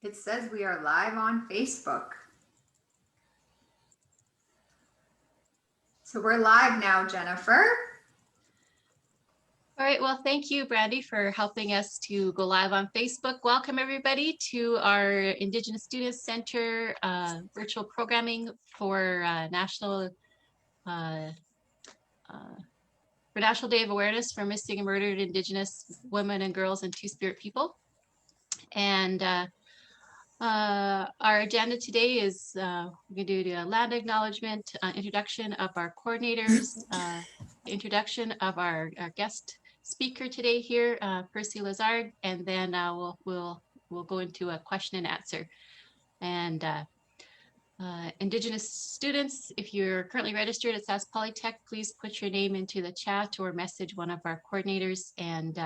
It says we are live on Facebook. So we're live now, Jennifer. All right, well, thank you, Brandy, for helping us to go live on Facebook. Welcome, everybody, to our Indigenous Students Center virtual programming for National Day of Awareness for Missing and Murdered Indigenous Women and Girls and Two-Spirit People. And our agenda today is we're going to do a land acknowledgement, introduction of our coordinators, introduction of our guest speaker today here, Percy Lazard, and then we'll go into a question and answer. And Indigenous students, if you're currently registered at Sask Polytech, please put your name into the chat or message one of our coordinators, and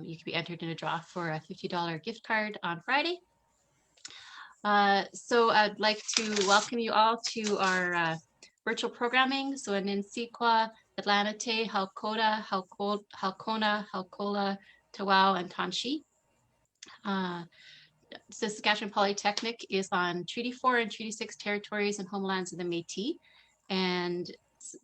you can be entered in a draw for a $50 gift card on Friday. So I'd like to welcome you all to our virtual programming. So in Nsiqua, Atlanate, Halkota, Halkona, Halkola, Tawau, and Tanshi. Saskatchewan Polytechnic is on Treaty 4 and Treaty 6 territories and homelands of the Métis. And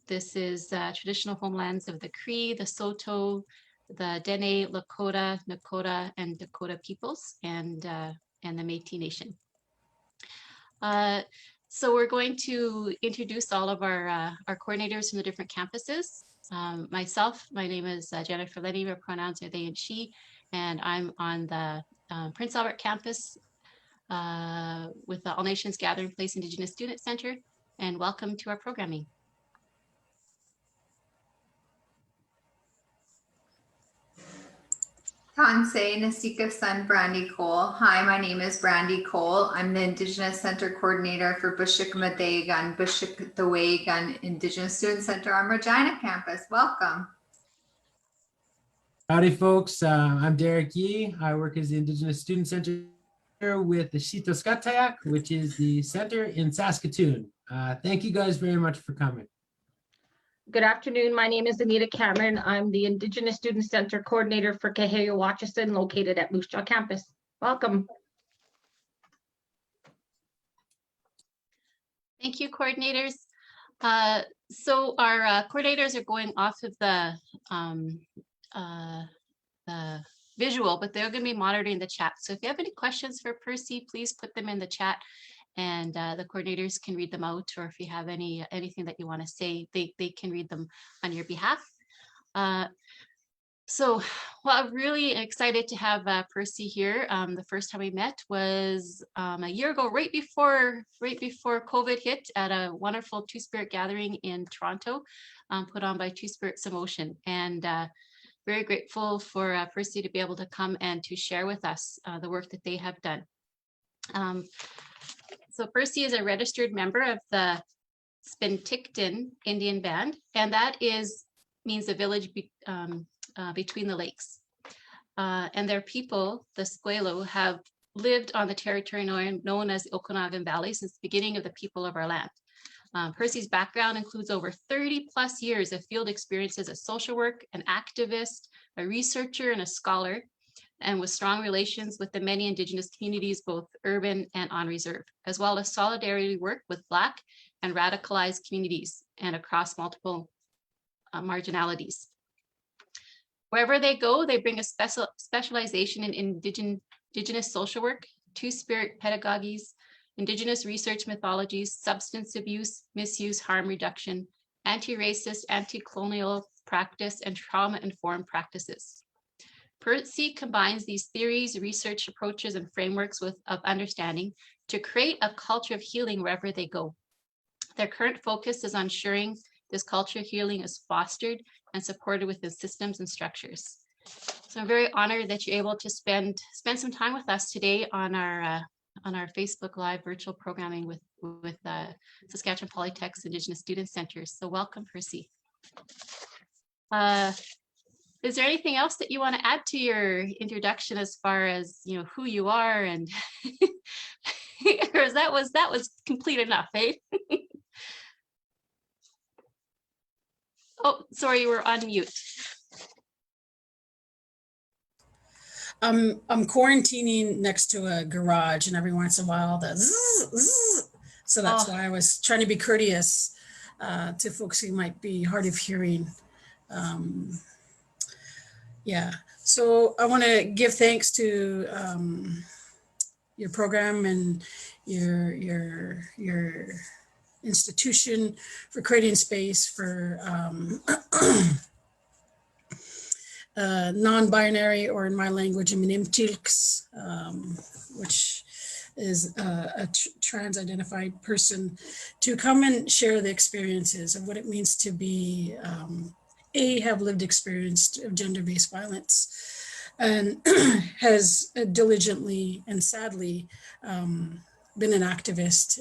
this is traditional homelands of the Cree, the Saulteaux, the Dene, Lakota, Nakota, and Dakota peoples, and the Métis Nation. So we're going to introduce all of our coordinators from the different campuses. Myself, my name is Jennifer Lenny, my pronouns are they and she, and I'm on the Prince Albert campus with the All Nations Gathering Place Indigenous Student Center, and welcome to our programming. Tansei Nasika Sun Brandy Cole. Hi, my name is Brandy Cole. I'm the Indigenous Center Coordinator for Bushik-Madagan, Bushik-Dawagan Indigenous Student Center on Regina campus. Welcome. Howdy, folks. I'm Derek Yee. I work as the Indigenous Student Center with the Shitoskatayak, which is the center in Saskatoon. Thank you guys very much for coming. Good afternoon. My name is Anita Cameron. I'm the Indigenous Student Center Coordinator for Kaheo-Wacheson, located at Moose Jaw campus. Welcome. Thank you, coordinators. So our coordinators are going off of the visual, but they're going to be monitoring the chat. So if you have any questions for Percy, please put them in the chat, and the coordinators can read them out, or if you have anything that you want to say, they can read them on your behalf. So, well, I'm really excited to have Percy here. The first time we met was a year ago, right before COVID hit, at a wonderful Two-Spirit gathering in Toronto, put on by Two-Spirits Emotion, and very grateful for Percy to be able to come and to share with us the work that they have done. So Percy is a registered member of the Spinticton Indian Band, and that means a village between the lakes. And their people, the Squelo, have lived on the territory known as the Okanagan Valley since the beginning of the people of our land. Percy's background includes over 30 plus years of field experience as a social work, an activist, a researcher, and a scholar, and with strong relations with the many Indigenous communities, both urban and on reserve, as well as solidarity work with Black and radicalized communities and across multiple marginalities. Wherever they go, they bring a specialization in Indigenous social work, Two-Spirit pedagogies, Indigenous research methodologies, substance abuse, misuse, harm reduction, anti-racist, anti-colonial practice, and trauma-informed practices. Percy combines these theories, research approaches, and frameworks of understanding to create a culture of healing wherever they go. Their current focus is on ensuring this culture of healing is fostered and supported within systems and structures. So I'm very honored that you're able to spend some time with us today on our Facebook Live virtual programming with Saskatchewan Polytech's Indigenous Student Centers. So welcome, Percy. Is there anything else that you want to add to your introduction as far as who you are, and or that was complete enough, eh? Oh, sorry, you were on mute. I'm quarantining next to a garage, and every once in a while the zzz, zzz. So that's why I was trying to be courteous to folks who might be hard of hearing. Yeah, so I want to give thanks to your program and your institution for creating space for non-binary, or in my language, MMIWG2SLGBTQQIA, which is a trans-identified person, to come and share the experiences of what it means to be have lived experience of gender-based violence, and has diligently and sadly been an activist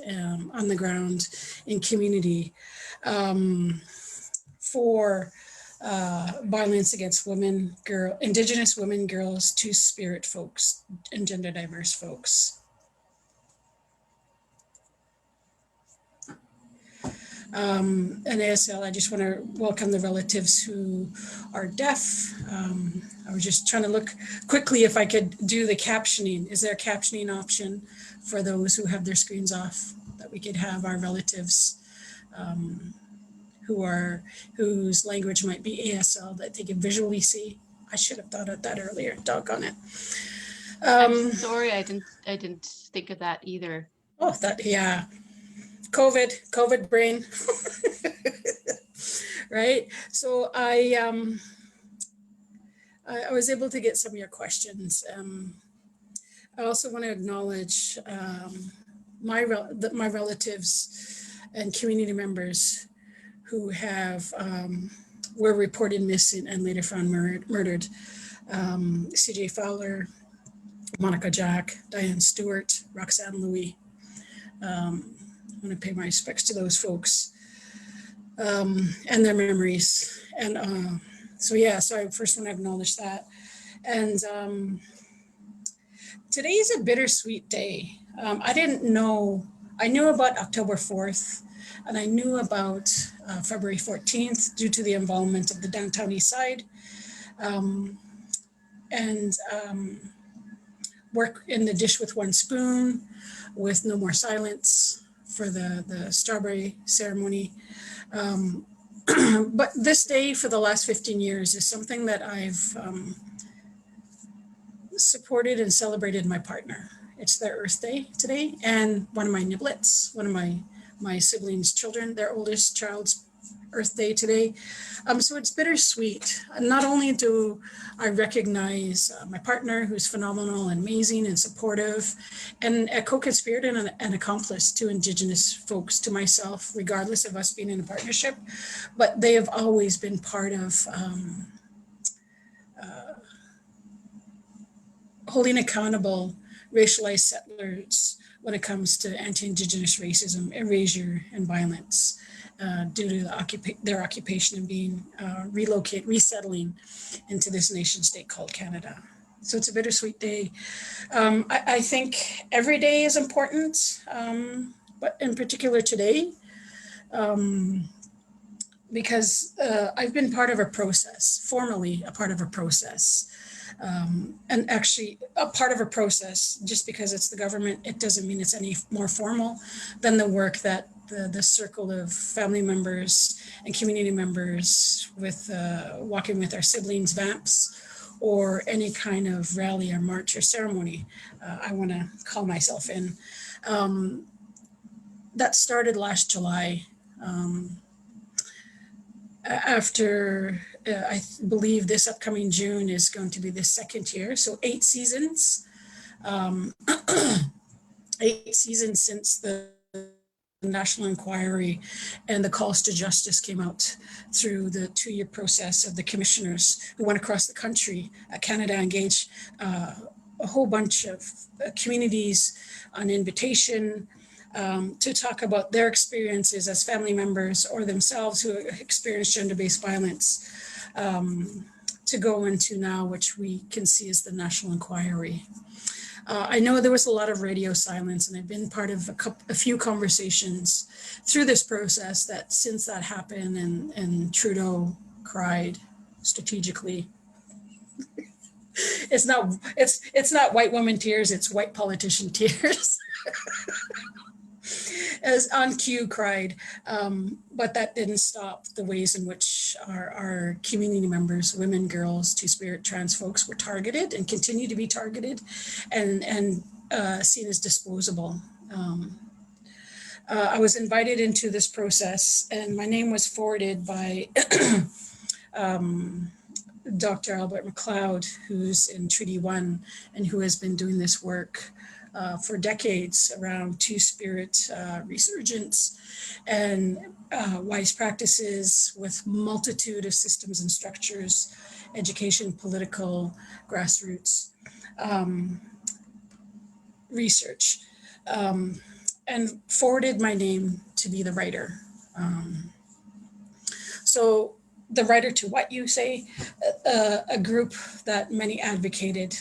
on the ground in community for violence against women, Indigenous women, girls, Two-Spirit folks, and gender diverse folks. And ASL, I just want to welcome the relatives who are deaf. I was just trying to look quickly if I could do the captioning. Is there a captioning option for those who have their screens off, that we could have our relatives whose language might be ASL, that they can visually see? I should have thought of that earlier, doggone it. I'm sorry, I didn't think of that either. Oh, yeah. COVID brain. Right. So I was able to get some of your questions. I also want to acknowledge my relatives and community members who were reported missing and later found murdered. CJ Fowler, Monica Jack, Diane Stewart, Roxanne Louis. I want to pay my respects to those folks and their memories. And so I first want to acknowledge that. And today is a bittersweet day. I knew about October 4th, and I knew about February 14th due to the involvement of the downtown east side. Work in the Dish with One Spoon with No More Silence for the strawberry ceremony. But this day for the last 15 years is something that I've supported and celebrated my partner. It's their Earth Day today, and one of my niblets, one of my siblings' children, their oldest child's Earth Day today. So it's bittersweet. Not only do I recognize my partner, who's phenomenal and amazing and supportive, and a co-conspirator and an accomplice to Indigenous folks, to myself, regardless of us being in a partnership, but they have always been part of holding accountable racialized settlers when it comes to anti-Indigenous racism, erasure, and violence due to their occupation and being resettling into this nation state called Canada. So it's a bittersweet day. I think every day is important, but in particular today, because I've been part of a process, formally a part of a process. And actually a part of a process, just because it's the government, it doesn't mean it's any more formal than the work that the circle of family members and community members with walking with our siblings, VAMPs, or any kind of rally or march or ceremony, I want to call myself in. That started last July. After I believe this upcoming June is going to be the second year, so 8 seasons. 8 seasons since the national inquiry and the calls to justice came out through the 2-year process of the commissioners who went across the country. Canada engaged a whole bunch of communities on invitation to talk about their experiences as family members or themselves who experienced gender-based violence, to go into now, which we can see as the national inquiry. I know there was a lot of radio silence, and I've been part of a few conversations through this process that since that happened and Trudeau cried strategically it's not white woman tears, it's white politician tears. As On Cue cried, but that didn't stop the ways in which our community members, women, girls, Two-Spirit, trans folks were targeted and continue to be targeted and seen as disposable. I was invited into this process and my name was forwarded by Dr. Albert McLeod, who's in Treaty 1 and who has been doing this work for decades around Two-Spirit resurgence and wise practices with multitude of systems and structures, education, political, grassroots research, and forwarded my name to be the writer. So the writer to what, you say? A group that many advocated,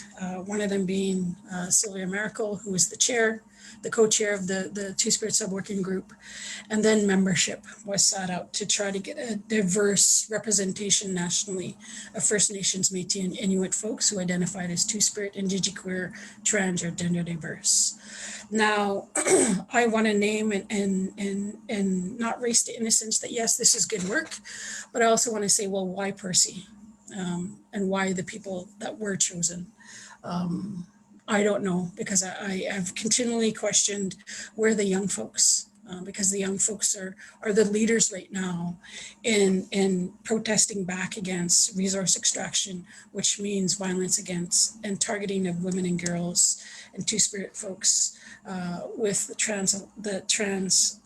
one of them being Sylvia Miracle, who was the co-chair of the Two-Spirit Subworking Group. And then membership was sought out to try to get a diverse representation nationally of First Nations, Métis, and Inuit folks who identified as Two-Spirit, Indigiqueer, trans, or gender diverse. Now, I want to name and not race to innocence that, yes, this is good work, but I also want to say, well, why Percy? And why the people that were chosen? I don't know, because I have continually questioned where the young folks, because the young folks are the leaders right now in protesting back against resource extraction, which means violence against and targeting of women and girls and Two-Spirit folks with the trans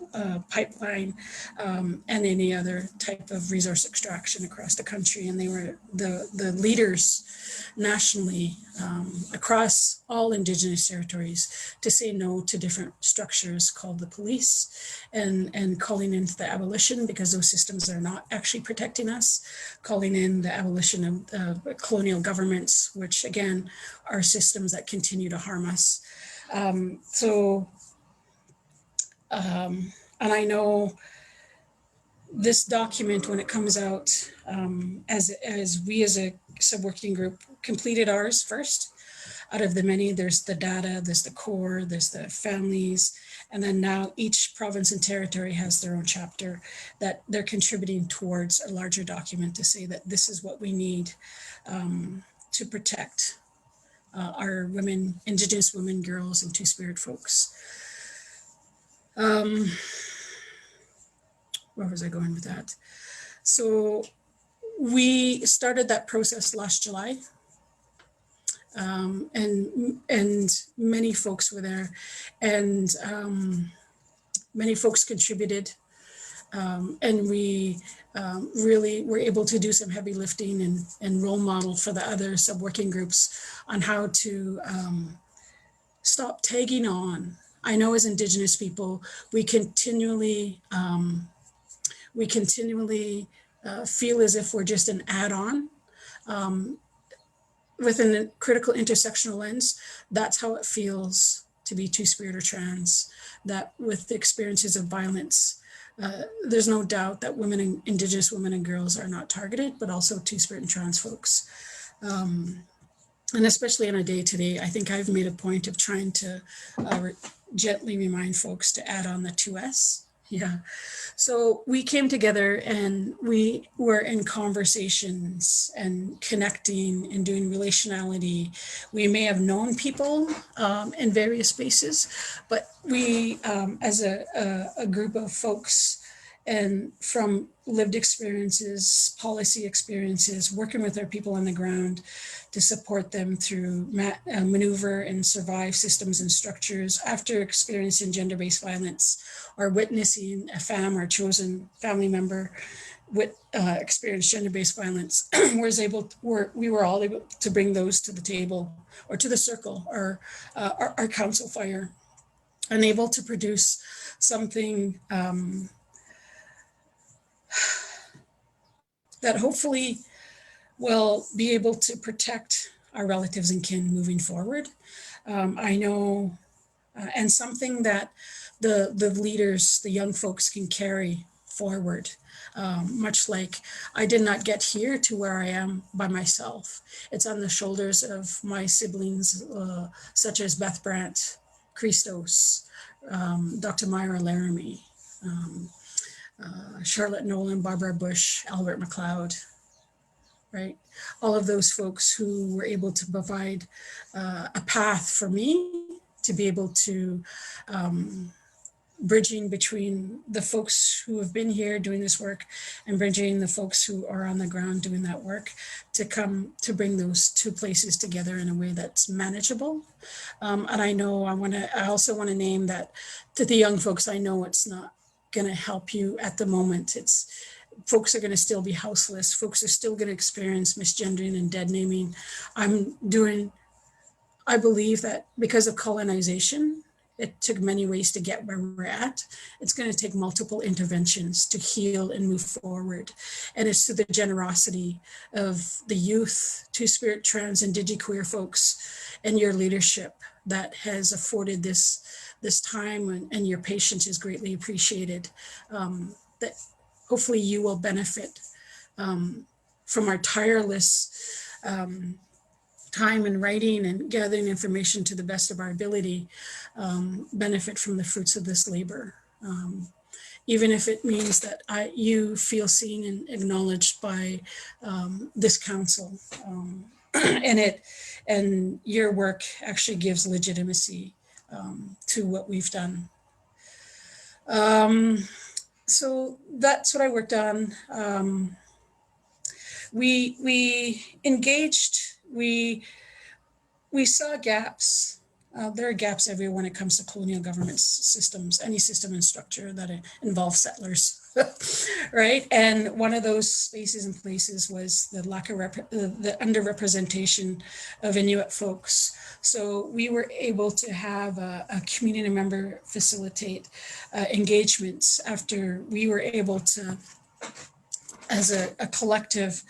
pipeline and any other type of resource extraction across the country. And they were the leaders nationally across all Indigenous territories to say no to different structures called the police and calling into the abolition, because those systems are not actually protecting us, calling in the abolition of colonial governments, which again are systems that continue to harm us. And I know this document, when it comes out, as we as a subworking group completed ours first, out of the many, there's the data, there's the core, there's the families, and then now each province and territory has their own chapter that they're contributing towards a larger document to say that this is what we need to protect our women, Indigenous women, girls, and Two-Spirit folks. Where was I going with that? So we started that process last July. And many folks were there, and many folks contributed. And we really were able to do some heavy lifting and role model for the other subworking groups on how to stop tagging on. I know as Indigenous people, we continually feel as if we're just an add-on. Within a critical intersectional lens, that's how it feels to be Two-Spirit or trans, that with the experiences of violence, there's no doubt that women and Indigenous women and girls are not targeted, but also Two-Spirit and trans folks. And especially on a day-to-day, I think I've made a point of trying to gently remind folks to add on the 2S. Yeah. So we came together and we were in conversations and connecting and doing relationality. We may have known people in various spaces, but we, as a group of folks, and from lived experiences, policy experiences, working with our people on the ground to support them through maneuver and survive systems and structures after experiencing gender-based violence or witnessing a fam or chosen family member with experienced gender-based violence. We were all able to bring those to the table or to the circle or our council fire, and able to produce something that hopefully will be able to protect our relatives and kin moving forward. I know, and something that the leaders, the young folks can carry forward. Much like I did not get here to where I am by myself. It's on the shoulders of my siblings, such as Beth Brandt, Christos, Dr. Myra Laramie, Charlotte Nolan, Barbara Bush, Albert McLeod, right? All of those folks who were able to provide a path for me to be able to bridging between the folks who have been here doing this work and bridging the folks who are on the ground doing that work to come to bring those two places together in a way that's manageable. And I know I also want to name that to the young folks, I know it's not going to help you at the moment. Folks are going to still be houseless. Folks are still going to experience misgendering and dead naming. I believe that because of colonization, it took many ways to get where we're at. It's going to take multiple interventions to heal and move forward. And it's through the generosity of the youth, Two-Spirit, trans, and Indigiqueer folks and your leadership that has afforded this time, and your patience is greatly appreciated. That hopefully you will benefit from our tireless time in writing and gathering information to the best of our ability, benefit from the fruits of this labor. Even if it means that you feel seen and acknowledged by this council, and your work actually gives legitimacy to what we've done. So that's what I worked on. We engaged, we saw gaps. There are gaps everywhere when it comes to colonial government systems, any system and structure that involves settlers, right? And one of those spaces and places was the lack of the underrepresentation of Inuit folks. So we were able to have a community member facilitate engagements after we were able to, as a collective,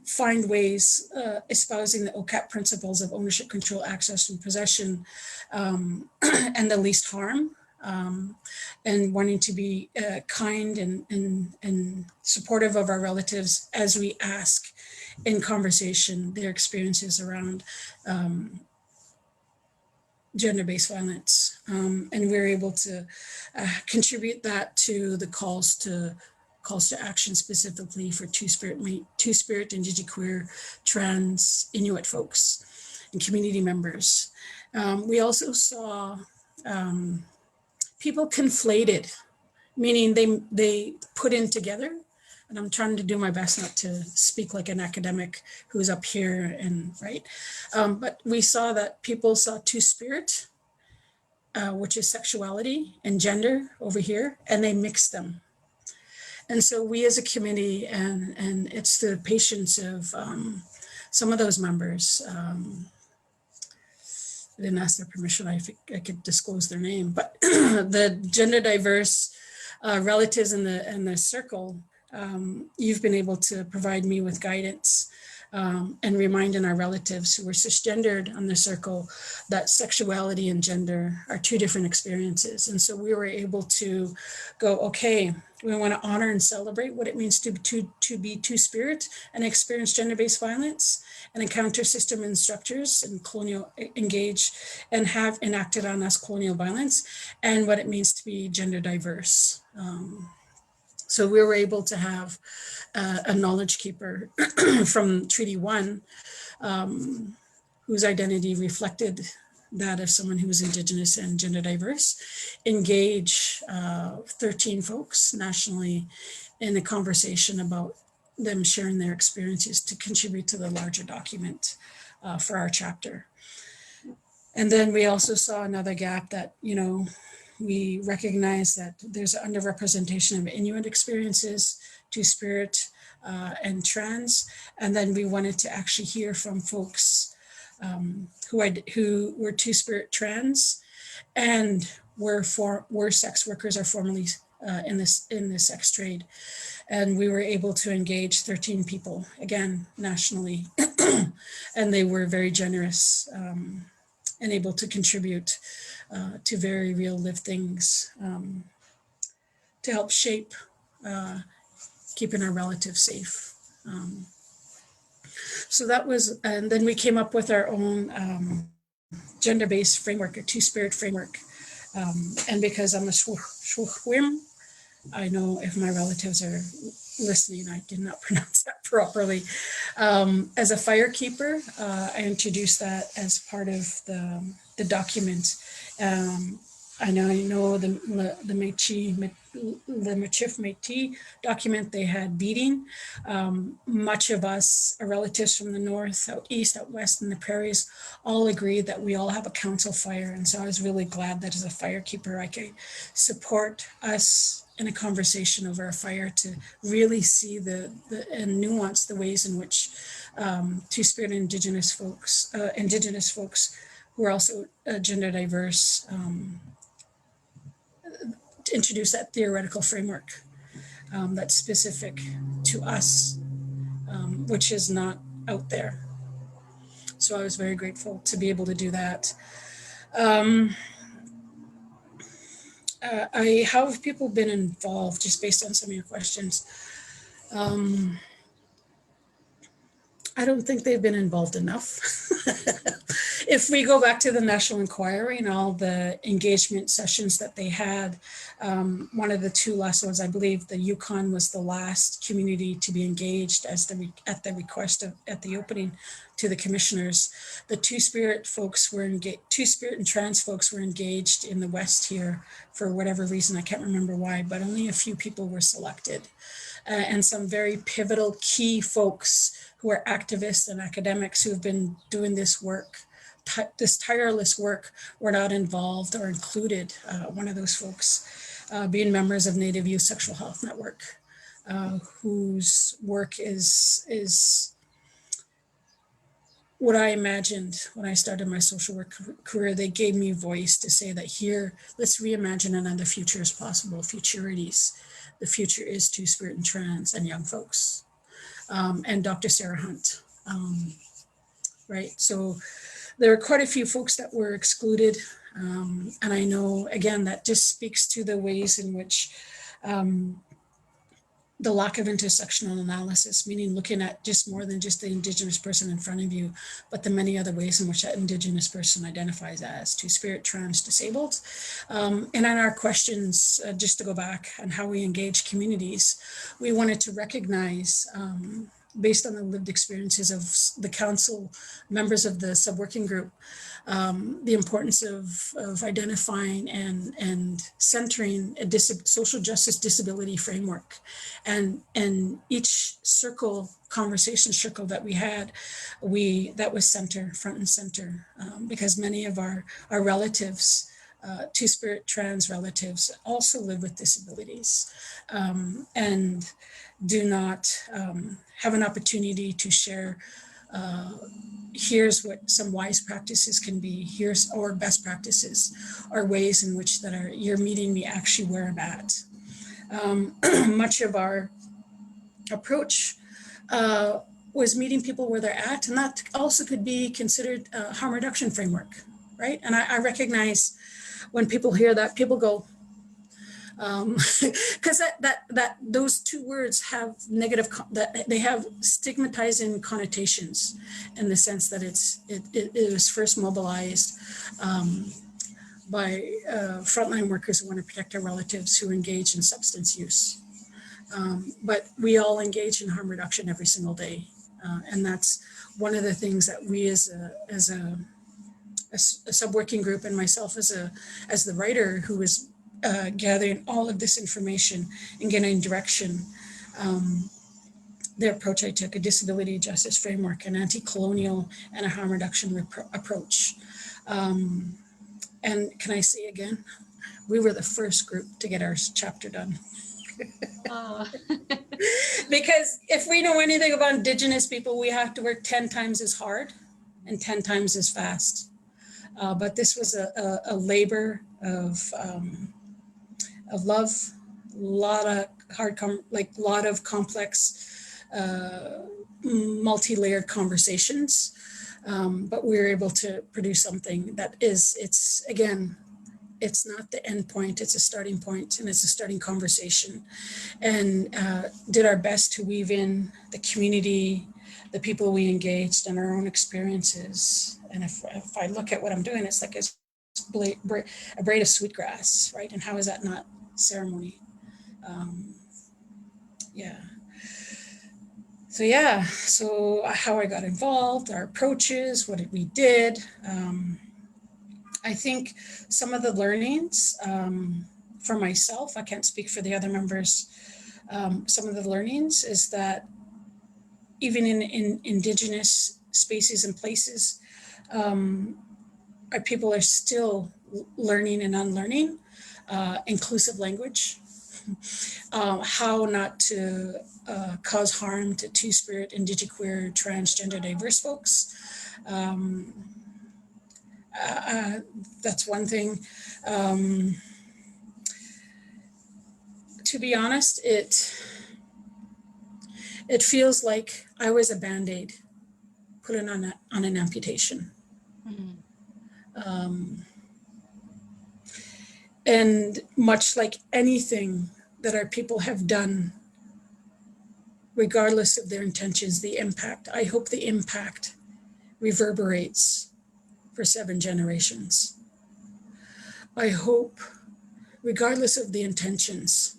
find ways espousing the OCAP principles of ownership, control, access, and possession, and the least harm, and wanting to be kind and supportive of our relatives as we ask in conversation their experiences around gender-based violence. And we're able to contribute that to the calls to action specifically for Two-Spirit, Indigiqueer, trans, Inuit folks and community members. We also saw people conflated, meaning they put in together, and I'm trying to do my best not to speak like an academic who's up here and right. But we saw that people saw Two-Spirit, which is sexuality, and gender over here, and they mixed them. And so we as a committee, and it's the patience of some of those members, I didn't ask their permission, I think I could disclose their name, but the gender diverse relatives in the circle, you've been able to provide me with guidance and reminding our relatives who were cisgendered on the circle that sexuality and gender are two different experiences. And so we were able to go, okay, we want to honor and celebrate what it means to be Two-Spirit and experience gender-based violence and encounter system and structures and colonial engage and have enacted on us colonial violence, and what it means to be gender diverse. So we were able to have a knowledge keeper from Treaty 1, whose identity reflected that of someone who was Indigenous and gender diverse, engage 13 folks nationally in a conversation about them sharing their experiences to contribute to the larger document for our chapter. And then we also saw another gap that, we recognize that there's an underrepresentation of Inuit experiences, Two-Spirit, and trans. And then we wanted to actually hear from folks who were Two-Spirit, trans, and were sex workers or formerly in the sex trade. And we were able to engage 13 people, again, nationally, and they were very generous and able to contribute to very real lived things to help shape keeping our relatives safe. So that was, and then we came up with our own gender-based framework, a two-spirit framework. And because I'm a Shwim, I know if my relatives are listening, I did not pronounce that properly. As a firekeeper, I introduced that as part of the document. I know the Michif Métis document, they had beating. Much of us, our relatives from the north, out east, out west, and the prairies, all agreed that we all have a council fire. And so I was really glad that as a firekeeper, I could support us in a conversation over a fire to really see and nuance the ways in which Two-Spirit Indigenous folks who are also gender diverse, introduce that theoretical framework that's specific to us, which is not out there. So I was very grateful to be able to do that. How have people been involved, just based on some of your questions? I don't think they've been involved enough. If we go back to the National Inquiry and all the engagement sessions that they had, one of the two last ones, I believe the Yukon was the last community to be engaged at the request at the opening to the commissioners. The Two-Spirit folks were engaged, Two-Spirit and trans folks were engaged in the West here for whatever reason, I can't remember why, but only a few people were selected. And some very pivotal key folks who are activists and academics who have been doing this work, this tireless work, were not involved or included. One of those folks being members of Native Youth Sexual Health Network, whose work is what I imagined when I started my social work career. They gave me voice to say that here, let's reimagine another future as possible, futurities. The future is Two-Spirit and trans and young folks. And Dr. Sarah Hunt, right? So there are quite a few folks that were excluded. And I know, again, that just speaks to the ways in which the lack of intersectional analysis, meaning looking at just more than just the Indigenous person in front of you, but the many other ways in which that Indigenous person identifies as Two-Spirit, trans, disabled. And in our questions, just to go back on how we engage communities, we wanted to recognize, based on the lived experiences of the council, members of the sub-working group, the importance of identifying and centering a social justice disability framework. And each conversation circle that we had, that was front and center, because many of our relatives, Two-Spirit trans relatives, also live with disabilities and do not have an opportunity to share, here's what some wise practices can be, or best practices, or ways in which you're meeting me actually where I'm at. Much of our approach was meeting people where they're at, and that also could be considered a harm reduction framework, right? And I recognize when people hear that, people go, because that those two words have negative, that they have stigmatizing connotations, in the sense that it was first mobilized by frontline workers who want to protect our relatives who engage in substance use. But we all engage in harm reduction every single day, and that's one of the things that we as a sub-working group, and myself as the writer who is gathering all of this information and getting direction. The approach I took, a disability justice framework, an anti-colonial and a harm reduction approach. And can I say again, we were the first group to get our chapter done. Oh. Because if we know anything about Indigenous people, we have to work 10 times as hard and 10 times as fast. But this was a labor of love, lot of complex, multi-layered conversations. But we were able to produce something that it's it's not the end point, it's a starting point, and it's a starting conversation. And did our best to weave in the community, the people we engaged, and our own experiences. And if I look at what I'm doing, it's like a braid of sweetgrass, right? And how is that not ceremony? Yeah. So how I got involved, our approaches, what we did. I think some of the learnings for myself, I can't speak for the other members, some of the learnings is that even in Indigenous spaces and places, our people are still learning and unlearning inclusive language, how not to cause harm to two-spirit, indigiqueer, transgender, diverse folks. That's one thing. To be honest, it feels like I was a Band-Aid put in on an amputation. And much like anything that our people have done, regardless of their intentions, the impact, I hope the impact reverberates for 7 generations. I hope, regardless of the intentions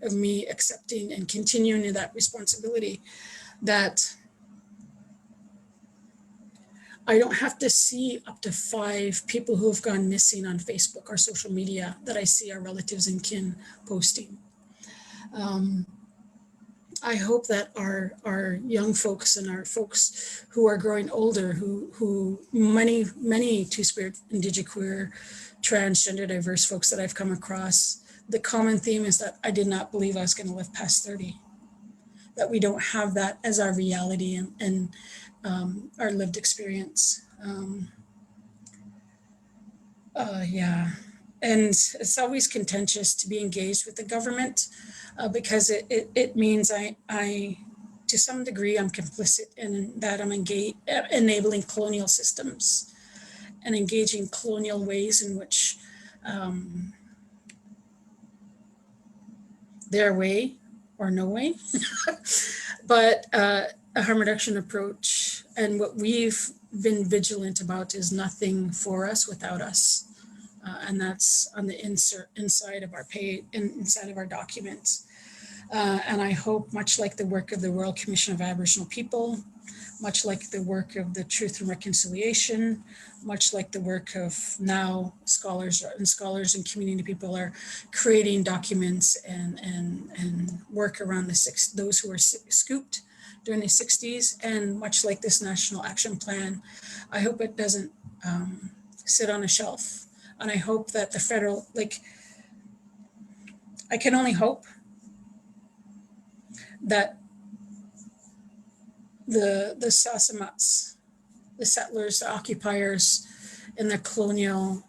of me accepting and continuing in that responsibility, that I don't have to see up to 5 people who have gone missing on Facebook or social media that I see our relatives and kin posting. I hope that our young folks and our folks who are growing older, who many two-spirit, indigiqueer, transgender, diverse folks that I've come across, the common theme is that I did not believe I was going to live past 30, that we don't have that as our reality and our lived experience. And it's always contentious to be engaged with the government because it means I, to some degree, I'm complicit in that I'm enabling colonial systems and engaging colonial ways in which their way or no way, but a harm reduction approach and what we've been vigilant about is nothing for us without us. And that's on the inside of our page, inside of our documents. And I hope, much like the work of the Royal Commission of Aboriginal People, much like the work of the Truth and Reconciliation, much like the work of now scholars and community people are creating documents and work around those who were scooped during the 60s, and much like this National Action Plan, I hope it doesn't sit on a shelf. And I hope that the federal, I can only hope that the Sasamats, the settlers, the occupiers, and the colonial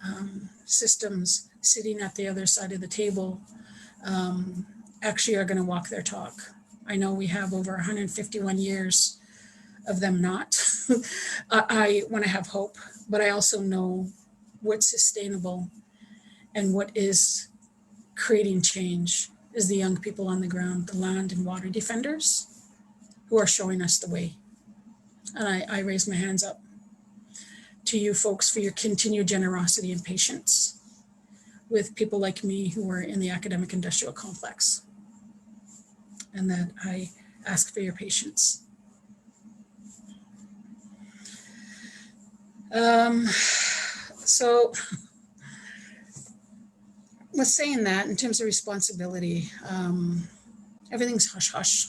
systems sitting at the other side of the table actually are going to walk their talk. I know we have over 151 years of them not. I want to have hope, but I also know what's sustainable and what is creating change is the young people on the ground, the land and water defenders who are showing us the way. And I raise my hands up to you folks for your continued generosity and patience with people like me who are in the academic industrial complex. And that I ask for your patience. So with saying that, in terms of responsibility, everything's hush hush.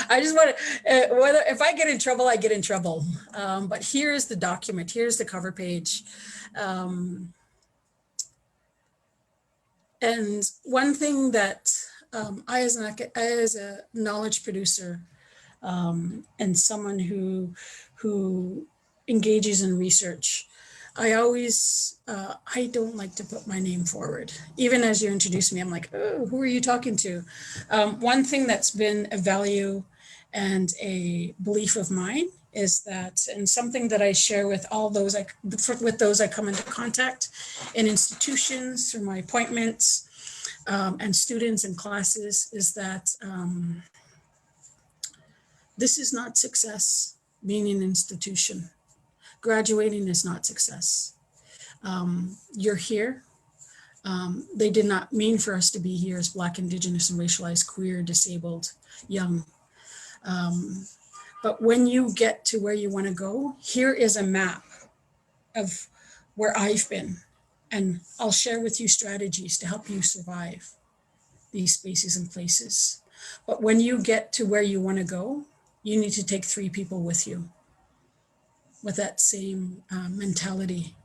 I just want to, if I get in trouble, I get in trouble. But here's the document, here's the cover page. And one thing that I, as a knowledge producer and someone who engages in research, I always, I don't like to put my name forward. Even as you introduce me, I'm like, oh, who are you talking to? One thing that's been a value and a belief of mine is that, and something that I share with all those, with those I come into contact in institutions through my appointments and students and classes, is that this is not success being an institution. Graduating is not success. You're here. They did not mean for us to be here as Black, Indigenous, and racialized, queer, disabled, young. But when you get to where you want to go, here is a map of where I've been. And I'll share with you strategies to help you survive these spaces and places. But when you get to where you want to go, you need to take 3 people with you with that same mentality.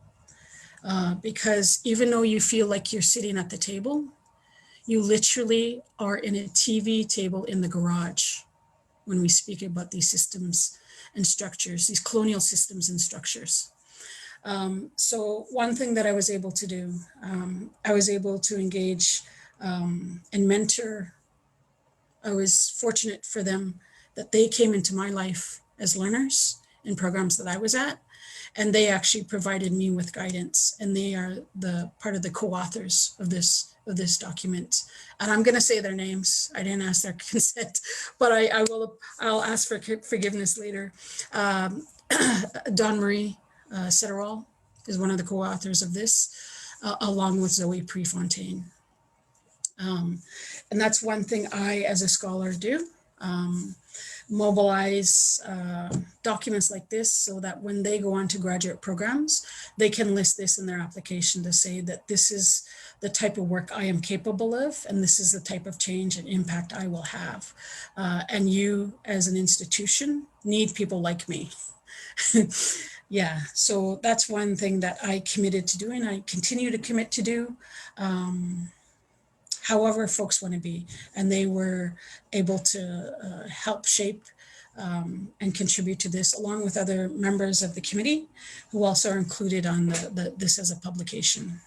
Because even though you feel like you're sitting at the table, you literally are in a TV table in the garage when we speak about these systems and structures, these colonial systems and structures. So one thing that I was able to do, I was able to engage and mentor. I was fortunate for them that they came into my life as learners in programs that I was at, and they actually provided me with guidance, and they are the part of the co-authors of this document. And I'm going to say their names. I didn't ask their consent, but I'll ask for forgiveness later. Dawn Marie Setterall is one of the co-authors of this, along with Zoe Prefontaine. And that's one thing I, as a scholar, do. Mobilize documents like this so that when they go on to graduate programs, they can list this in their application to say that this is the type of work I am capable of, and this is the type of change and impact I will have. And you, as an institution, need people like me. Yeah, so that's one thing that I committed to doing. I continue to commit to do. However folks want to be, and they were able to help shape and contribute to this, along with other members of the committee who also are included on this as a publication.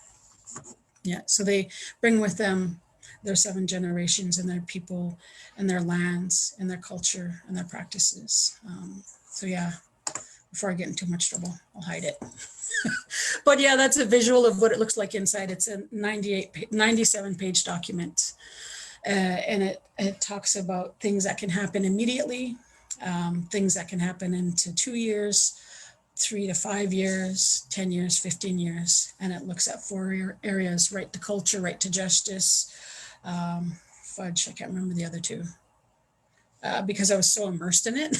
Yeah, so they bring with them their 7 generations and their people and their lands and their culture and their practices. So yeah, before I get in too much trouble, I'll hide it. But yeah, that's a visual of what it looks like inside. It's a 97-page document. And it talks about things that can happen immediately, things that can happen into 2 years, 3 to 5 years, 10 years, 15 years. And it looks at 4 areas: right to culture, right to justice, fudge, I can't remember the other 2. Because I was so immersed in it.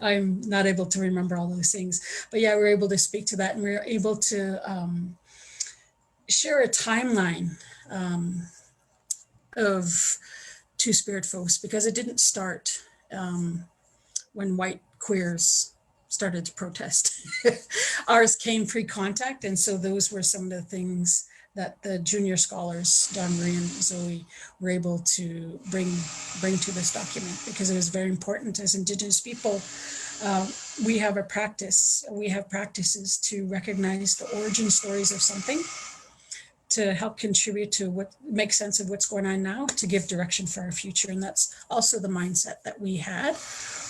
I'm not able to remember all those things. But yeah, we were able to speak to that, and we were able to share a timeline of Two-Spirit folks, because it didn't start when white queers started to protest. Ours came pre-contact, and so those were some of the things that the junior scholars, Dawn Marie and Zoe, were able to bring to this document, because it was very important. As Indigenous people, we have practices to recognize the origin stories of something, to help contribute to what makes sense of what's going on now, to give direction for our future. And that's also the mindset that we had,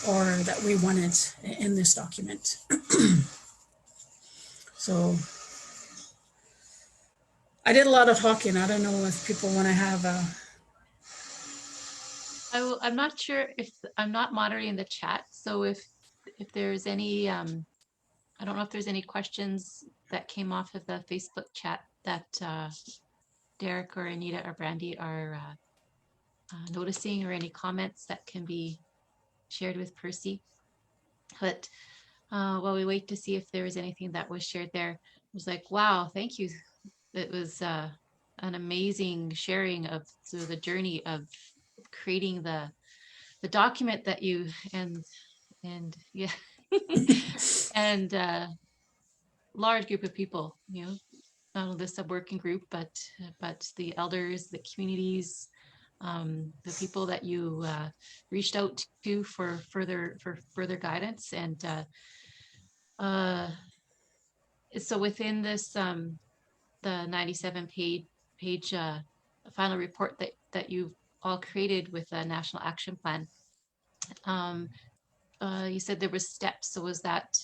or that we wanted in this document. So I did a lot of talking. I don't know if people want to have a... I'm not sure if I'm not moderating the chat. So if there's any, I don't know if there's any questions that came off of the Facebook chat that Derek or Anita or Brandy are noticing, or any comments that can be shared with Percy. But while we wait to see if there was anything that was shared there, it was like, wow, thank you. It was an amazing sharing of sort of the journey of creating the document that you and yeah and large group of people, you know, not only the sub-working group, but the elders, the communities, the people that you reached out to for further guidance. And so within this the 97 page final report that you've all created with a national action plan, you said there were steps. So was that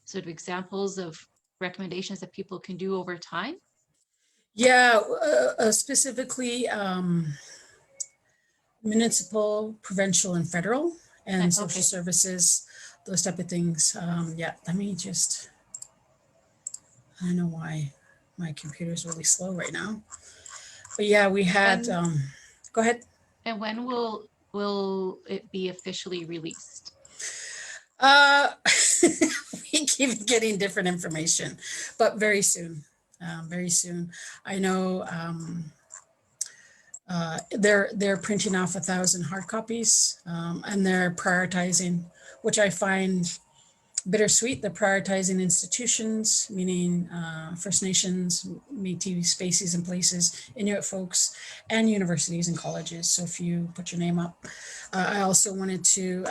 sort of examples of recommendations that people can do over time? Yeah, specifically municipal, provincial, and federal, and social Okay. services, those type of things. Yeah, let me just, I don't know why my computer is really slow right now. But yeah, we had, go ahead. And when will it be officially released? We keep getting different information, but very soon, very soon. I know they're printing off 1,000 hard copies, and they're prioritizing, which I find bittersweet. They're prioritizing institutions, meaning First Nations, Métis spaces and places, Inuit folks, and universities and colleges. So if you put your name up, I also wanted to.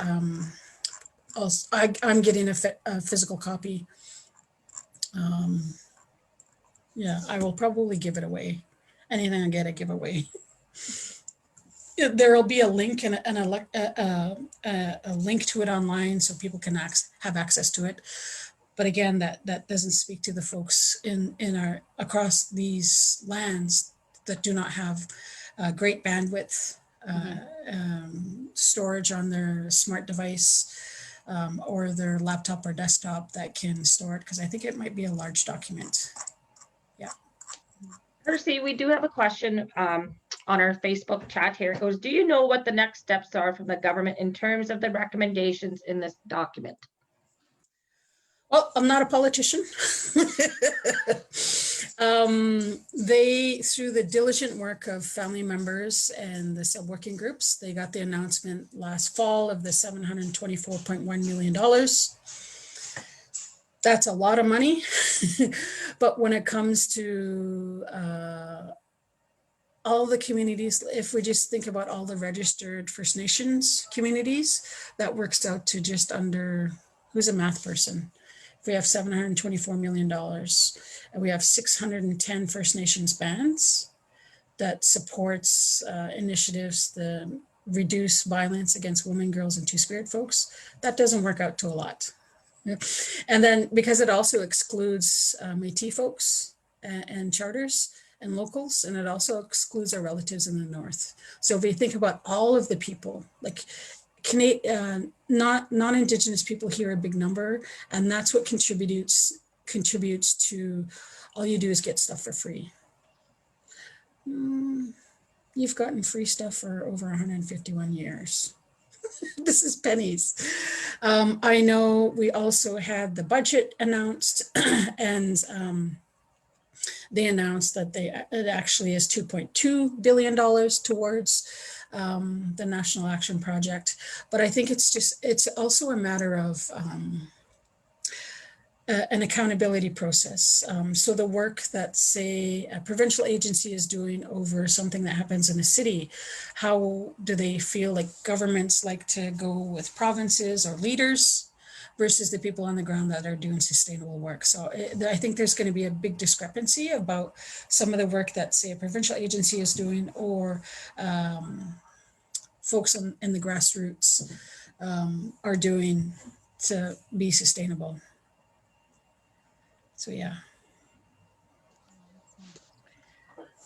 I'm getting a physical copy. Yeah, I will probably give it away. Anything I get, I give away. There'll be a link and a link to it online so people can have access to it. But again, that doesn't speak to the folks in our across these lands that do not have great bandwidth, storage on their smart device, or their laptop or desktop that can store it, because I think it might be a large document. Yeah. Percy, we do have a question on our Facebook chat here. It goes, do you know what the next steps are from the government in terms of the recommendations in this document? Well, I'm not a politician. They, through the diligent work of family members and the sub-working groups, they got the announcement last fall of the $724.1 million. That's a lot of money. But when it comes to all the communities, if we just think about all the registered First Nations communities, that works out to just under, who's a math person? If we have $724 million and we have 610 First Nations bands that supports initiatives that reduce violence against women, girls, and Two-Spirit folks, that doesn't work out to a lot. And then because it also excludes Métis folks and charters and locals, and it also excludes our relatives in the north. So if we think about all of the people, like non-Indigenous people here are a big number, and that's what contributes to all you do is get stuff for free. You've gotten free stuff for over 151 years. This is pennies. I know we also had the budget announced, and they announced that it actually is $2.2 billion towards the National Action Project. But I think it's also a matter of an accountability process. So the work that, say, a provincial agency is doing over something that happens in a city, how do they feel like governments like to go with provinces or leaders versus the people on the ground that are doing sustainable work? So I think there's going to be a big discrepancy about some of the work that, say, a provincial agency is doing, or folks in the grassroots are doing to be sustainable. So, yeah.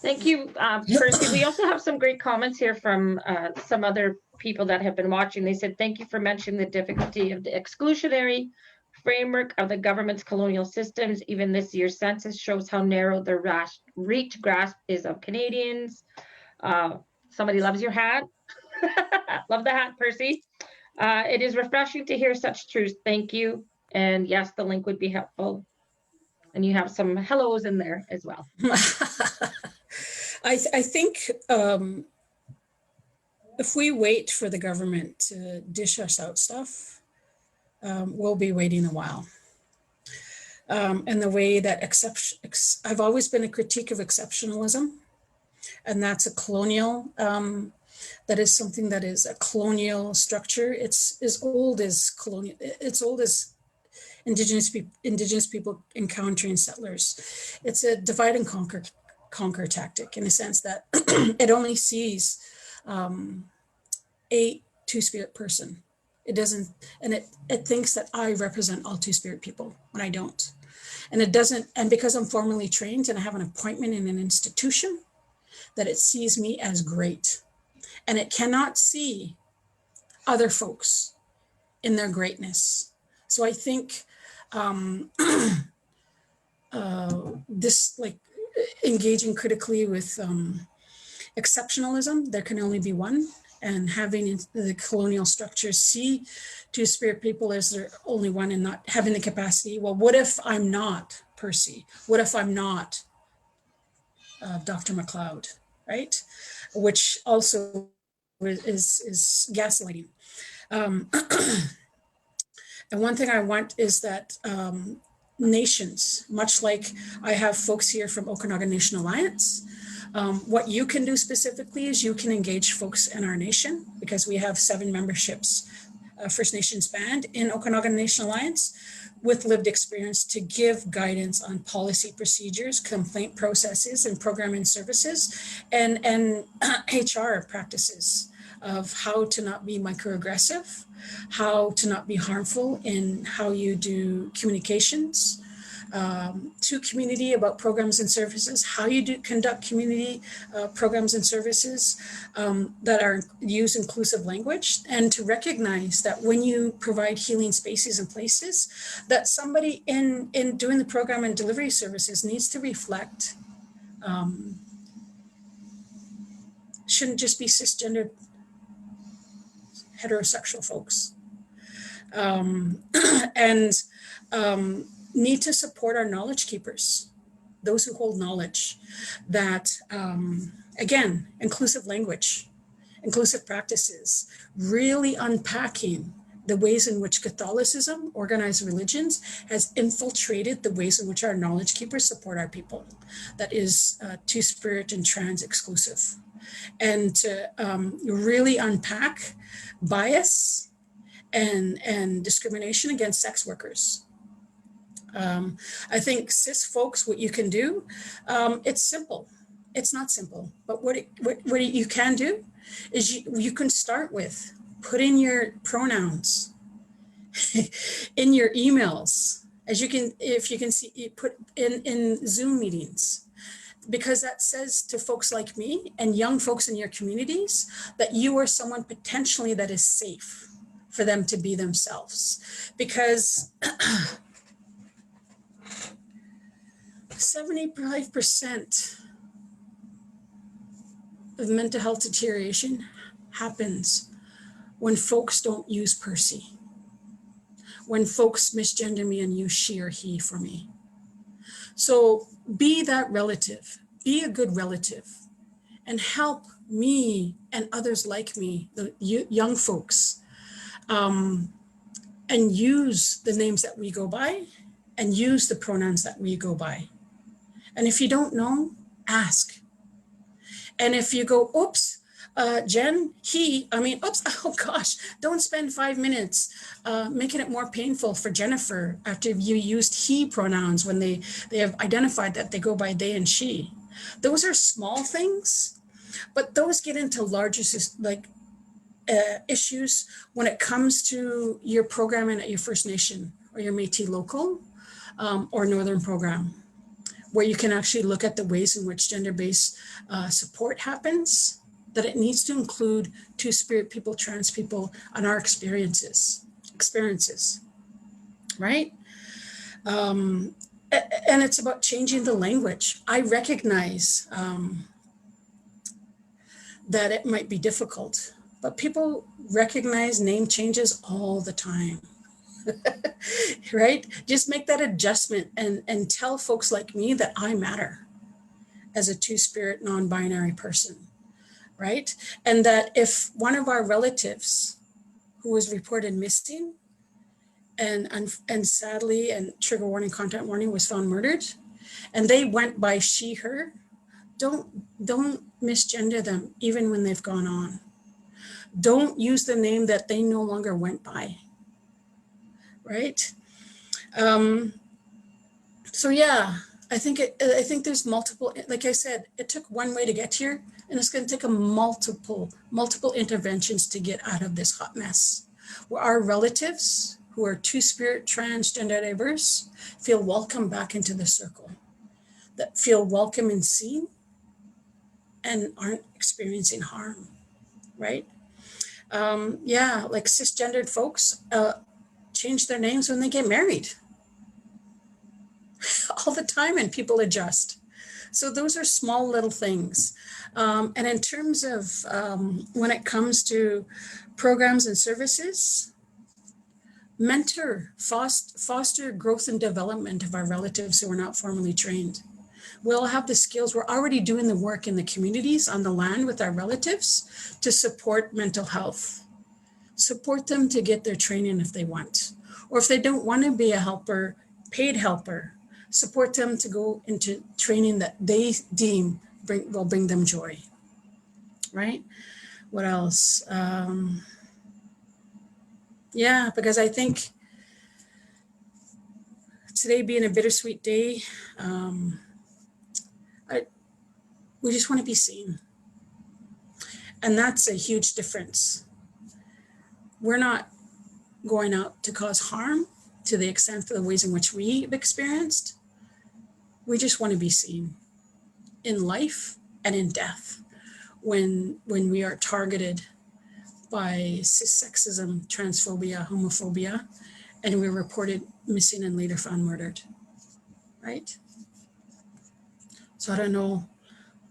Thank you, Percy. We also have some great comments here from some other people that have been watching. They said, thank you for mentioning the difficulty of the exclusionary framework of the government's colonial systems. Even this year's census shows how narrow the reach grasp is of Canadians. Somebody loves your hat. Love the hat, Percy. It is refreshing to hear such truths. Thank you. And yes, the link would be helpful. And you have some hellos in there as well. I think if we wait for the government to dish us out stuff, we'll be waiting a while. And the way that I've always been a critique of exceptionalism, and that's a colonial, that is something that is a colonial structure. It's as old as colonial, it's old as Indigenous people encountering settlers. It's a divide and conquer tactic, in a sense that it only sees a Two-Spirit person. It doesn't, and it thinks that I represent all Two-Spirit people when I don't. And it doesn't, and because I'm formally trained and I have an appointment in an institution, that it sees me as great. And it cannot see other folks in their greatness. So I think this, like, engaging critically with exceptionalism, there can only be one, and having the colonial structures see Two-Spirit people as their only one and not having the capacity, well, what if I'm not Percy? What if I'm not Dr. McLeod, right? Which also is gaslighting. And one thing I want is that nations, much like I have folks here from Okanagan Nation Alliance, what you can do specifically is you can engage folks in our nation, because we have 7 memberships, First Nations band in Okanagan Nation Alliance, with lived experience to give guidance on policy procedures, complaint processes, and programming services, and HR practices of how to not be microaggressive, how to not be harmful in how you do communications to community about programs and services, how you do conduct community programs and services that use inclusive language, and to recognize that when you provide healing spaces and places, that somebody in doing the program and delivery services needs to reflect, shouldn't just be cisgendered heterosexual folks, and need to support our knowledge keepers, those who hold knowledge, that, again, inclusive language, inclusive practices, really unpacking the ways in which Catholicism, organized religions, has infiltrated the ways in which our knowledge keepers support our people. That is Two-Spirit and trans exclusive. And to really unpack bias and discrimination against sex workers. I think cis folks, what you can do, it's simple. It's not simple, but what you can do is you can start with put in your pronouns in your emails, as you can, if you can see, you put in Zoom meetings, because that says to folks like me and young folks in your communities that you are someone potentially that is safe for them to be themselves. Because 75% of mental health deterioration happens when folks don't use Percy, when folks misgender me and use she or he for me. So be that relative, be a good relative, and help me and others like me, the young folks, and use the names that we go by and use the pronouns that we go by. And if you don't know, ask. And if you go, oops, Jen, oops, oh gosh, don't spend 5 minutes making it more painful for Jennifer after you used he pronouns when they have identified that they go by they and she. Those are small things, but those get into larger issues when it comes to your programming at your First Nation or your Métis local or Northern program, where you can actually look at the ways in which gender-based support happens, that it needs to include Two-Spirit people, trans people, and our experiences, right? And it's about changing the language. I recognize that it might be difficult, but people recognize name changes all the time. Right? Just make that adjustment and tell folks like me that I matter as a Two-Spirit non-binary person, right? And that if one of our relatives who was reported missing and sadly, and trigger warning, content warning, was found murdered, and they went by she, her, don't misgender them even when they've gone on. Don't use the name that they no longer went by. Right? So yeah, I think there's multiple, like I said, it took one way to get here, and it's going to take multiple interventions to get out of this hot mess. where our relatives who are two-spirit, transgender, diverse feel welcome back into the circle, that feel welcome and seen and aren't experiencing harm, right? Yeah, like cisgendered folks change their names when they get married all the time, and people adjust. So those are small little things. And in terms of when it comes to programs and services, mentor, foster growth and development of our relatives who are not formally trained. We'll have the skills. We're already doing the work in the communities on the land with our relatives to support mental health. Support them to get their training if they want. Or if they don't want to be a helper, paid helper, support them to go into training that they deem will bring them joy, right? What else? Yeah, because I think today being a bittersweet day, we just want to be seen. And that's a huge difference. We're not going out to cause harm to the extent of the ways in which we've experienced. We just want to be seen in life and in death when we are targeted by cissexism, transphobia, homophobia, and we're reported missing and later found murdered, right? So I don't know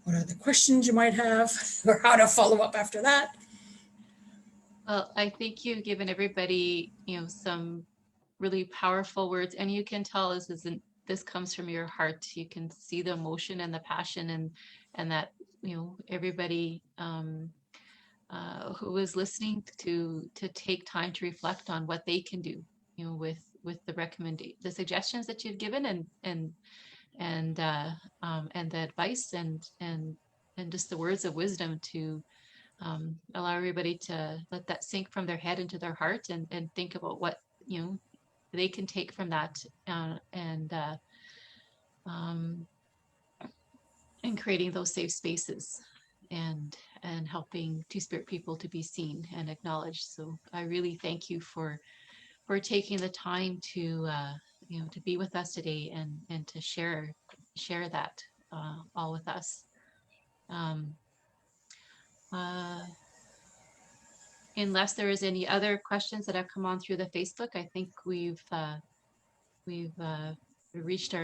what other questions you might have or how to follow up after that. Well, I think you've given everybody, some really powerful words, and you can tell this comes from your heart. You can see the emotion and the passion, and that everybody who is listening to take time to reflect on what they can do, with the suggestions that you've given, and the advice and just the words of wisdom to allow everybody to let that sink from their head into their heart and think about what they can take from that, and creating those safe spaces and helping Two-Spirit people to be seen and acknowledged. So I really thank you for taking the time to to be with us today and to share that all with us. Unless there is any other questions that have come on through the Facebook, I think we've reached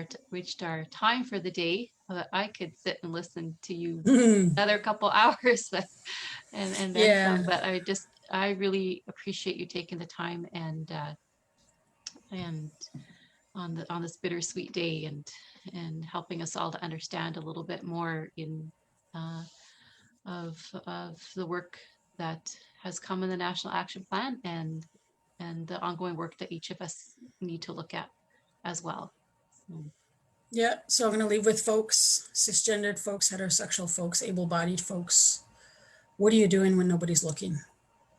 our time for the day. I could sit and listen to you another couple hours, and then Yeah. some. But I really appreciate you taking the time and on this bittersweet day and helping us all to understand a little bit more of the work that has come in the National Action Plan and the ongoing work that each of us need to look at as well. Yeah, so I'm going to leave with folks, cisgendered folks, heterosexual folks, able-bodied folks. What are you doing when nobody's looking?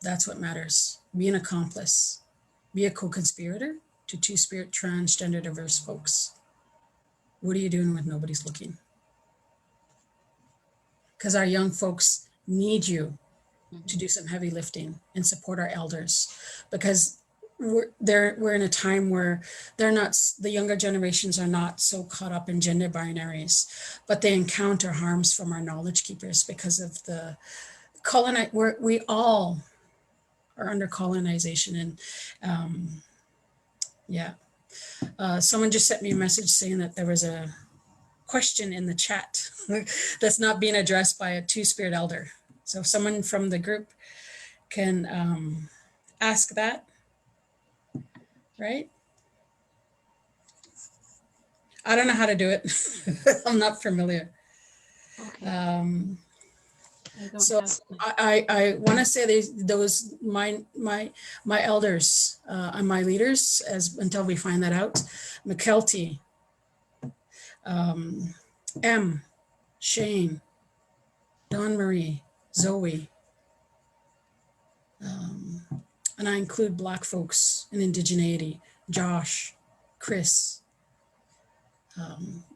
That's what matters. Be an accomplice. Be a co-conspirator to Two-Spirit, transgender, diverse folks. What are you doing when nobody's looking? Because our young folks need you to do some heavy lifting and support our elders, because we're in a time where the younger generations are not so caught up in gender binaries, but they encounter harms from our knowledge keepers because of the we all are under colonization. And someone just sent me a message saying that there was a question in the chat that's not being addressed by a Two-Spirit elder. So if someone from the group can ask that, right? I don't know how to do it. I'm not familiar. Okay. So I want to say those my elders and my leaders, until we find that out: McKelty, M, Shane, Dawn Marie, Zoe, and I include Black folks and indigeneity, Josh, Chris.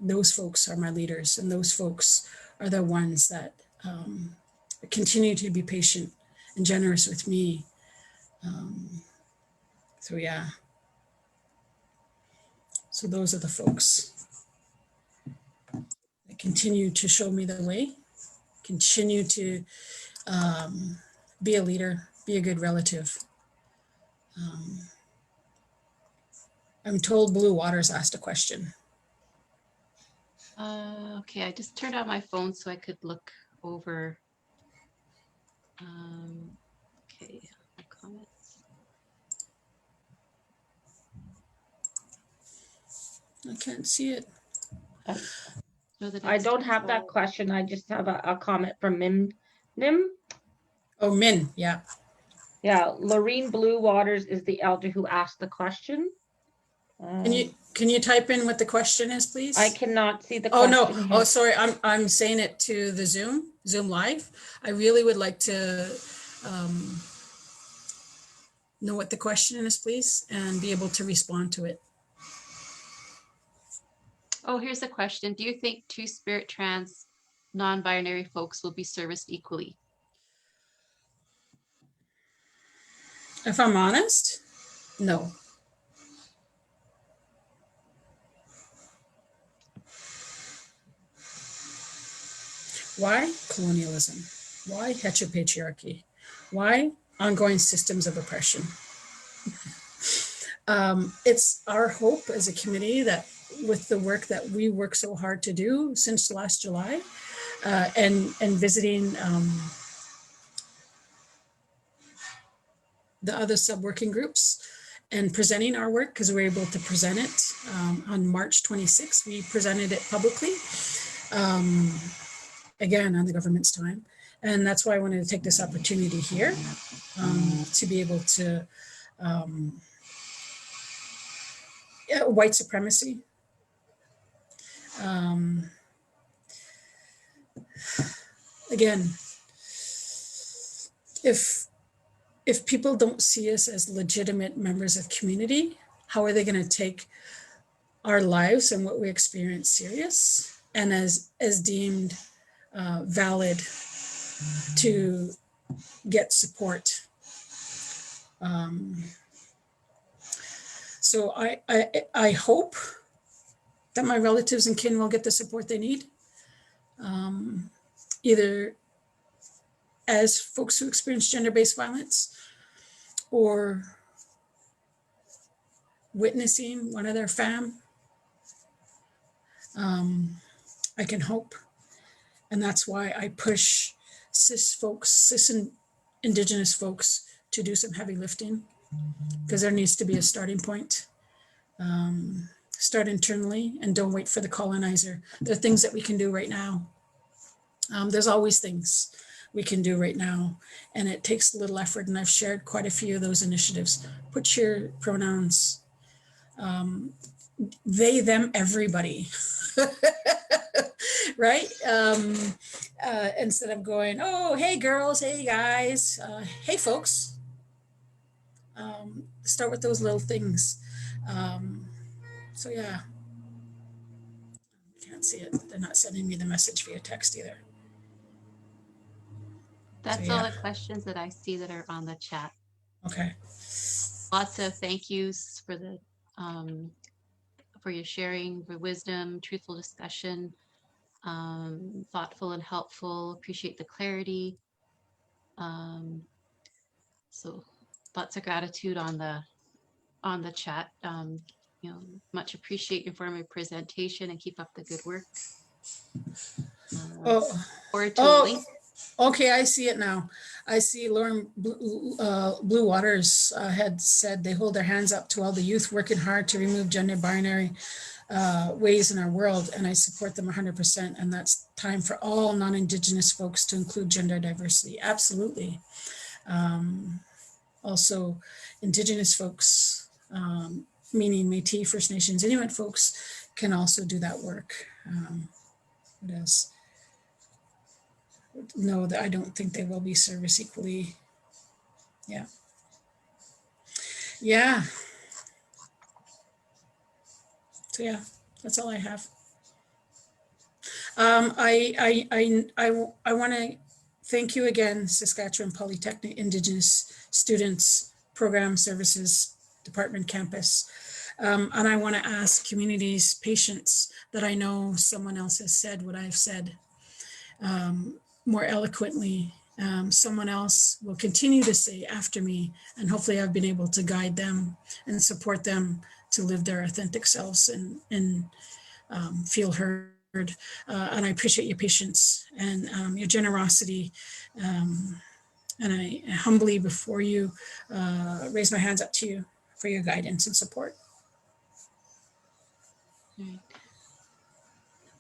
Those folks are my leaders, and those folks are the ones that continue to be patient and generous with me So yeah. So those are the folks that continue to show me the way, continue to be a leader, be a good relative. I'm told Blue Waters asked a question. Okay, I just turned on my phone so I could look over. Okay, comments. I can't see it. So the I next don't have that question. I just have a comment from Nim. Oh, Min, yeah. Yeah, Lorene Blue Waters is the elder who asked the question. Can you type in what the question is, please? I cannot see the Oh, question no. here. Oh, sorry. I'm saying it to the Zoom Live. I really would like to know what the question is, please, and be able to respond to it. Oh, here's a question. Do you think two-spirit trans non-binary folks will be serviced equally? If I'm honest, no. Why colonialism? Why heteropatriarchy? Why ongoing systems of oppression? It's our hope as a committee that with the work that we work so hard to do since last July, and visiting the other sub-working groups and presenting our work, because we're able to present it on March 26th. We presented it publicly, again, on the government's time. And that's why I wanted to take this opportunity here to be able to, white supremacy. Again, if people don't see us as legitimate members of community, how are they going to take our lives and what we experience serious and as deemed valid to get support? So I hope that my relatives and kin will get the support they need, either as folks who experience gender-based violence or witnessing one of their fam. I can hope. And that's why I push cis and Indigenous folks to do some heavy lifting, because there needs to be a starting point. Start internally and don't wait for the colonizer. There are things that we can do right now. There's always things we can do right now, and it takes a little effort, and I've shared quite a few of those initiatives. Put your pronouns, they, them, everybody, right? Instead of going, oh, hey girls, hey guys, hey folks. Start with those little things. So yeah, can't see it. They're not sending me the message via text either. That's So, all yeah. the questions that I see that are on the chat. Okay. Lots of thank yous for your sharing, for wisdom, truthful discussion, thoughtful and helpful. Appreciate the clarity. So lots of gratitude on the chat. Much appreciate your formal presentation and keep up the good work. Forward to a link. Okay, I see it now. I see Lauren Blue Waters had said they hold their hands up to all the youth working hard to remove gender binary ways in our world, and I support them 100%. And that's time for all non-Indigenous folks to include gender diversity. Absolutely. Also, Indigenous folks, meaning Métis, First Nations, Inuit folks, can also do that work. What else? No, I don't think they will be serviced equally. Yeah. Yeah. So yeah, that's all I have. I want to thank you again, Saskatchewan Polytechnic Indigenous Students Program Services department campus. And I want to ask communities patience that I know someone else has said what I've said more eloquently. Someone else will continue to say after me, and hopefully I've been able to guide them and support them to live their authentic selves and feel heard. And I appreciate your patience and your generosity. And I humbly before you raise my hands up to you for your guidance and support. Right.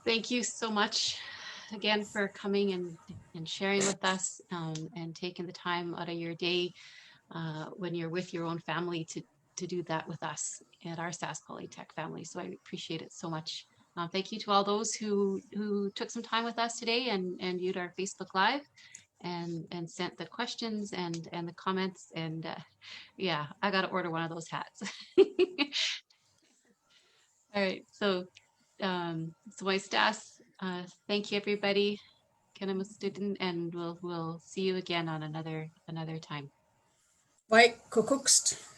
Thank you so much again for coming and sharing with us and taking the time out of your day when you're with your own family to do that with us at our Sask Polytech family. So I appreciate it so much. Thank you to all those who took some time with us today and viewed our Facebook Live and sent the questions and the comments. And yeah, I got to order one of those hats. All right, so my staff, thank you everybody. Ken, I'm a student, and we'll see you again on another time. Bye, Kokukst.